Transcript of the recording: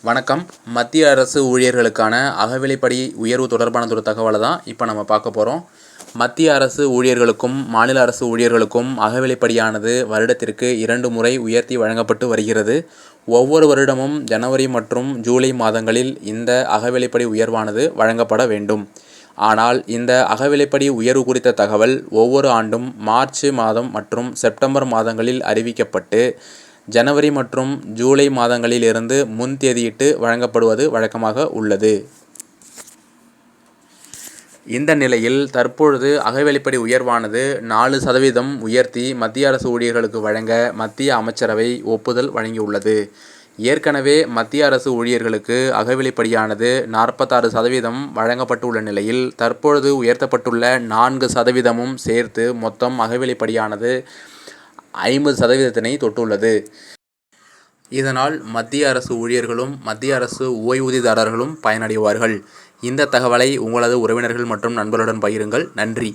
வணக்கம். மத்திய அரசு ஊழியர்களுக்கான அகவிலைப்படி உயர்வு தொடர்பான ஒரு தகவலை தான் இப்போ நம்ம பார்க்க போகிறோம். மத்திய அரசு ஊழியர்களுக்கும் மாநில அரசு ஊழியர்களுக்கும் அகவிலைப்படியானது வருடத்திற்கு 2 முறை உயர்த்தி வழங்கப்பட்டு வருகிறது. ஒவ்வொரு வருடமும் ஜனவரி மற்றும் ஜூலை மாதங்களில் இந்த அகவிலைப்படி உயர்வானது வழங்கப்பட வேண்டும். ஆனால் இந்த அகவிலைப்படி உயர்வு குறித்த தகவல் ஒவ்வொரு ஆண்டும் மார்ச் மாதம் மற்றும் செப்டம்பர் மாதங்களில் அறிவிக்கப்பட்டு ஜனவரி மற்றும் ஜூலை மாதங்களில் இருந்து முன் தேதியிட்டு வழங்கப்படுவது வழக்கமாக உள்ளது. இந்த நிலையில் தற்பொழுது அகவிலைப்படி உயர்வானது 4% உயர்த்தி மத்திய அரசு ஊழியர்களுக்கு வழங்க மத்திய அமைச்சரவை ஒப்புதல் வழங்கியுள்ளது. ஏற்கனவே மத்திய அரசு ஊழியர்களுக்கு அகவிலைப்படியானது 46% வழங்கப்பட்டுள்ள நிலையில் தற்பொழுது உயர்த்தப்பட்டுள்ள 4%ம் சேர்த்து மொத்தம் அகவிலைப்படியானது 50%னை தொட்டுள்ளது. இதனால் மத்திய அரசு ஊழியர்களும் மத்திய அரசு ஓய்வூதியதாரர்களும் பயனடைவார்கள். இந்த தகவலை உங்களது உறவினர்கள் மற்றும் நண்பர்களுடன் பகிருங்கள். நன்றி.